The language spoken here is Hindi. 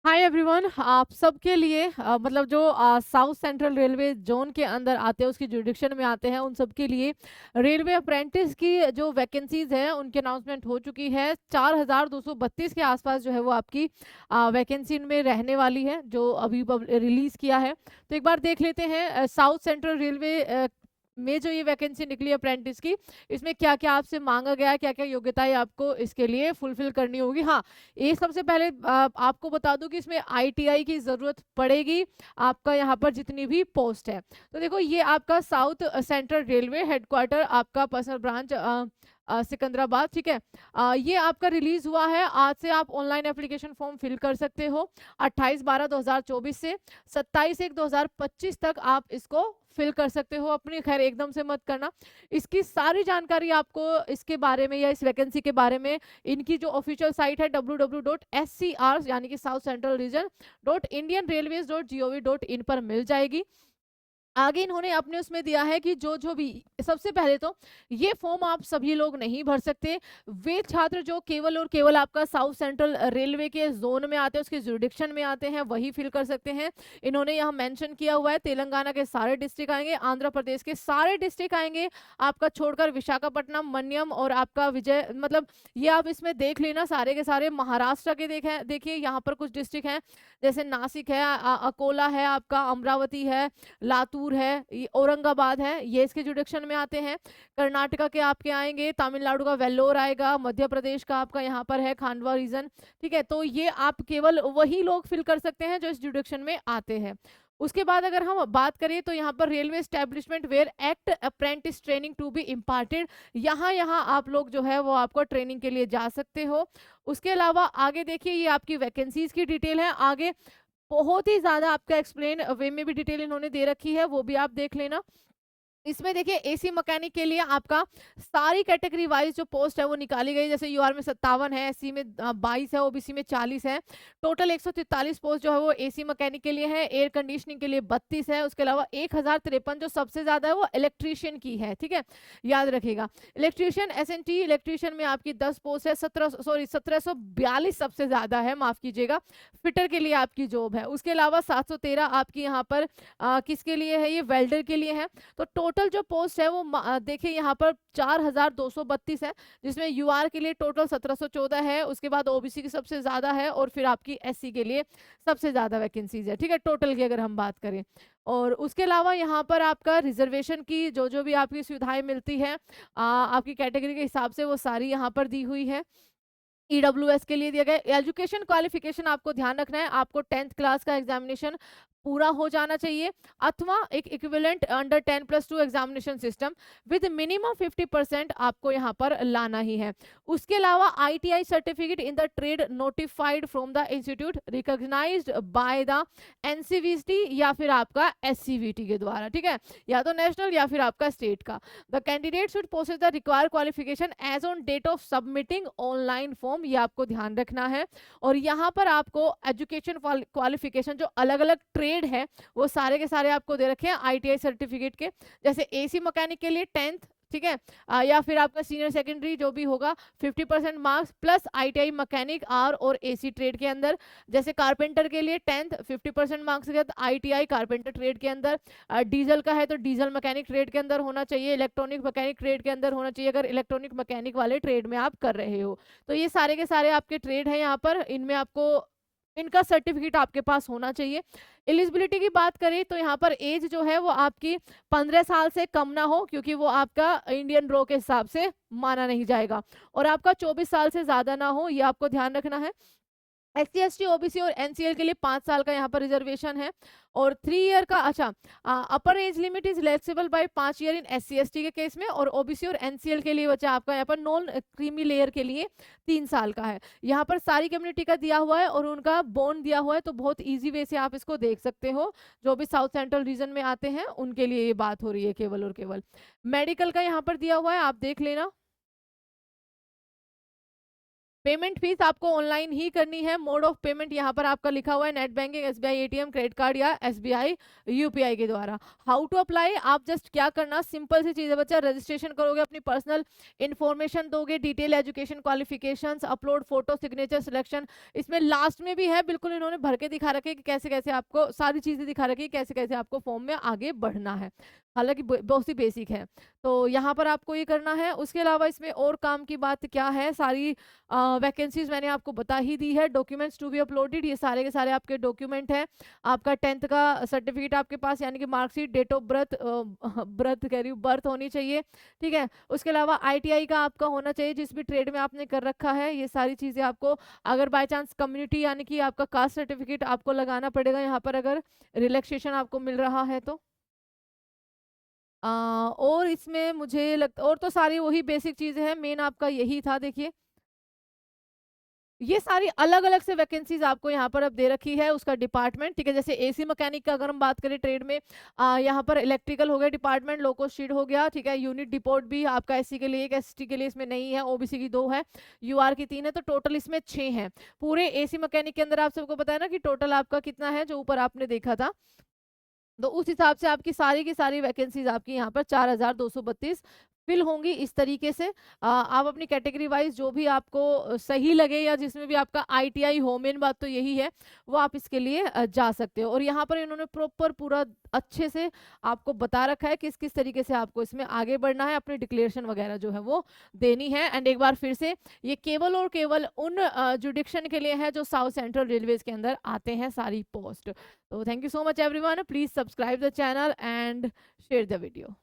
हाय एवरीवन, आप सबके लिए मतलब जो साउथ सेंट्रल रेलवे जोन के अंदर आते हैं, उसकी जुरिडिक्शन में आते हैं, उन सब के लिए रेलवे अप्रेंटिस की जो वैकेंसीज है उनकी अनाउंसमेंट हो चुकी है। 4232 के आसपास जो है वो आपकी वैकेंसी इनमें रहने वाली है, जो अभी रिलीज किया है। तो एक बार देख लेते हैं साउथ सेंट्रल रेलवे में जो ये वैकेंसी निकली अप्रेंटिस की, इसमें क्या क्या आपसे मांगा गया है, क्या क्या योग्यताएं आपको इसके लिए फुलफिल करनी होगी। हाँ, ये सबसे पहले आपको बता दूं कि इसमें आईटीआई की ज़रूरत पड़ेगी आपका यहाँ पर जितनी भी पोस्ट है। तो देखो, ये आपका साउथ सेंट्रल रेलवे हेडक्वार्टर, आपका पर्सनल ब्रांच सिकंदराबाद, ठीक है। ये आपका रिलीज हुआ है आज से। आप ऑनलाइन एप्लीकेशन फॉर्म फिल कर सकते हो 28/12/2024 से 27/1/2025 तक आप इसको फिल कर सकते हो अपनी। खैर, एकदम से मत करना। इसकी सारी जानकारी आपको इसके बारे में या इस वैकेंसी के बारे में इनकी जो ऑफिशियल साइट है www.scr यानी कि साउथ सेंट्रल रीजन .indianrailways.gov.in पर मिल जाएगी। आगे इन्होंने अपने उसमें दिया है कि जो जो भी, सबसे पहले तो ये फॉर्म आप सभी लोग नहीं भर सकते। वे छात्र जो केवल और केवल आपका साउथ सेंट्रल रेलवे के जोन में आते हैं, उसके जुरिडिक्शन में आते हैं, वही फिल कर सकते हैं। इन्होंने यहाँ मेंशन किया हुआ है तेलंगाना के सारे डिस्ट्रिक्ट आएंगे, आंध्र प्रदेश के सारे डिस्ट्रिक्ट आएंगे, आपका छोड़कर विशाखापट्टनम, मन्यम और आपका विजय, मतलब ये आप इसमें देख लेना सारे के सारे। महाराष्ट्र के देखिए यहाँ पर कुछ डिस्ट्रिक्ट हैं, जैसे नासिक है, अकोला है, आपका अमरावती है, लातूर है, औरंगाबाद है, ये इसके जुडिक्शन में आते हैं। कर्नाटका के आपके आएंगे, तमिलनाडु का वेल्लोर आएगा, मध्य प्रदेश का आपका यहाँ पर है खांडवा रीजन, ठीक है। तो ये आप केवल वही लोग फिल कर सकते हैं जो इस जुडिक्शन में आते हैं। उसके बाद अगर हम बात करें तो यहाँ पर railway establishment where act apprentice training to be imparted, यहाँ यहाँ आप लोग जो है वो आपको ट्रेनिंग के लिए जा सकते हो। उसके अलावा आगे देखिए, ये आपकी वैकेंसीज की डिटेल है। आगे बहुत ही ज्यादा आपका एक्सप्लेन वे में भी डिटेल इन्होंने दे रखी है, वो भी आप देख लेना। इसमें देखिए, एसी मैकेनिक के लिए आपका सारी कैटेगरी वाइज जो पोस्ट है वो निकाली गई। जैसे यूआर में 57 है, एससी में 22 है, ओबीसी में 40 है। टोटल 143 पोस्ट जो है वो एसी मैकेनिक के लिए है। एयर कंडीशनिंग के लिए 32 है। उसके अलावा 1053 जो सबसे ज्यादा है वो इलेक्ट्रीशियन की है, ठीक है, याद रखिएगा। इलेक्ट्रीशियन एसएनटी इलेक्ट्रीशियन में आपकी 10 पोस्ट है। 1742 सबसे ज्यादा है, माफ कीजिएगा, फिटर के लिए आपकी जॉब है। उसके अलावा 713 आपकी यहाँ पर किसके लिए है, ये वेल्डर के लिए है। तो टोटल जो पोस्ट है वो देखिए यहाँ पर 4232 है, जिसमें यूआर के लिए टोटल 1714 है। उसके बाद ओबीसी की सबसे ज्यादा है, और फिर आपकी एससी के लिए सबसे ज्यादा वैकेंसीज है, ठीक है, टोटल की अगर हम बात करें। और उसके अलावा यहाँ पर आपका रिजर्वेशन की जो जो भी आपकी सुविधाएं मिलती है आपकी कैटेगरी के हिसाब से, वो सारी यहाँ पर दी हुई है। ईडब्ल्यूएस के लिए दिया गया एजुकेशन क्वालिफिकेशन, आपको ध्यान रखना है, आपको 10th क्लास का एग्जामिनेशन पूरा हो जाना चाहिए, अथवा एक equivalent under 10+2 examination system with minimum 50% आपको यहाँ पर लाना ही है। उसके अलावा ITI certificate in the trade notified from the institute recognised by the NCVT या फिर आपका एससीवीटी के द्वारा, ठीक है, या तो नेशनल या फिर आपका स्टेट का। The candidate should possess the required qualification as on date of submitting online form, ये आपको ध्यान रखना है। और यहाँ पर आपको एजुकेशन क्वालिफिकेशन जो अलग अलग ट्रेड है वो सारे के सारे आपको दे रखे हैं आईटीआई सर्टिफिकेट के। जैसे एसी मैकेनिक के लिए 10th, ठीक है, या फिर आपका सीनियर सेकेंडरी जो भी होगा 50% marks plus ITI mechanic R और एसी ट्रेड के अंदर। जैसे कारपेंटर के लिए 10th 50% मार्क्स के साथ आईटीआई कारपेंटर ट्रेड के अंदर। डीजल का है तो डीजल मैकेनिक ट्रेड के अंदर होना चाहिए, इलेक्ट्रॉनिक मैकेनिक ट्रेड के अंदर होना चाहिए, अगर इलेक्ट्रॉनिक मैकेनिक वाले ट्रेड में आप कर रहे हो। तो ये सारे के सारे आपके ट्रेड हैं यहाँ पर, इनमें आपको इनका सर्टिफिकेट आपके पास होना चाहिए। एलिजिबिलिटी की बात करें तो यहाँ पर एज जो है वो आपकी 15 साल से कम ना हो, क्योंकि वो आपका इंडियन रो के हिसाब से माना नहीं जाएगा। और आपका 24 साल से ज्यादा ना हो, ये आपको ध्यान रखना है। एससी एसटी ओबीसी और एनसीएल के लिए 5 साल का यहाँ पर रिजर्वेशन है, और 3 ईयर का, अच्छा, upper age limit is flexible by 5 year in SC ST के केस में, और ओबीसी और एनसीएल के लिए बचा आपका यहाँ पर नॉन क्रीमी लेयर के लिए 3 साल का है। यहाँ पर सारी कम्युनिटी का दिया हुआ है और उनका बॉन्ड दिया हुआ है, तो बहुत ईजी वे से आप इसको देख सकते हो। जो भी साउथ सेंट्रल रीजन में आते हैं उनके लिए ये बात हो रही है केवल और केवल। मेडिकल का यहाँ पर दिया हुआ है, आप देख लेना। पेमेंट फीस आपको ऑनलाइन ही करनी है। मोड ऑफ पेमेंट यहाँ पर आपका लिखा हुआ है net banking, SBI ATM, credit card या एसबीआई यूपीआई के द्वारा। हाउ टू अप्लाई, आप जस्ट क्या करना, सिंपल सी चीज़ है बच्चा, रजिस्ट्रेशन करोगे, अपनी पर्सनल इन्फॉर्मेशन दोगे, detail education qualifications, upload photo, signature, selection, इसमें लास्ट में भी है बिल्कुल इन्होंने भर के दिखा रखे कि कैसे कैसे आपको सारी चीज़ें दिखा रखी है, कैसे कैसे आपको फॉर्म में आगे बढ़ना है, हालांकि बहुत ही बेसिक है। तो यहाँ पर आपको ये करना है। उसके अलावा इसमें और काम की बात क्या है, सारी वैकेंसीज मैंने आपको बता ही दी है। डॉक्यूमेंट्स टू बी अपलोडेड, ये सारे के सारे आपके डॉक्यूमेंट हैं। आपका 10th का सर्टिफिकेट आपके पास, यानी कि marksheet, date of birth, birth कह रही हूँ, बर्थ होनी चाहिए, ठीक है। उसके अलावा आईटीआई का आपका होना चाहिए, जिस भी ट्रेड में आपने कर रखा है। ये सारी चीज़ें आपको, अगर बाय चांस कम्युनिटी यानी कि आपका कास्ट सर्टिफिकेट आपको लगाना पड़ेगा यहाँ पर, अगर रिलैक्सेशन आपको मिल रहा है तो। और इसमें मुझे लगता, और तो सारी वही बेसिक चीज़ें हैं, मेन आपका यही था। देखिए ये सारी अलग अलग से वैकेंसीज आपको यहाँ पर अब दे रखी है, उसका डिपार्टमेंट, ठीक है। जैसे एसी मैकेनिक का अगर हम बात करें ट्रेड में, यहाँ पर इलेक्ट्रिकल हो गया डिपार्टमेंट, लोको शीड हो गया, ठीक है। यूनिट डिपोर्ट भी आपका एससी के लिए एक, एसटी के लिए इसमें नहीं है, ओबीसी की 2 है, यूआर की 3 है, तो टोटल इसमें 6 है। पूरे एसी मैकेनिक के अंदर आप सबको पता है ना कि टोटल आपका कितना है, जो ऊपर आपने देखा था। तो उस हिसाब से आपकी सारी की सारी वैकेंसीज आपकी यहाँ पर 4232 फिल होंगी इस तरीके से। आप अपनी कैटेगरी वाइज जो भी आपको सही लगे, या जिसमें भी आपका आईटीआई हो, मेन बात तो यही है, वो आप इसके लिए जा सकते हो। और यहाँ पर इन्होंने प्रॉपर पूरा अच्छे से आपको बता रखा है किस किस तरीके से आपको इसमें आगे बढ़ना है, अपनी डिक्लेरेशन वगैरह जो है वो देनी है। एंड एक बार फिर से, ये केवल और केवल उन जुडिक्शन के लिए है जो साउथ सेंट्रल रेलवेज के अंदर आते हैं सारी पोस्ट। तो thank you so much everyone, please subscribe the channel and share the video.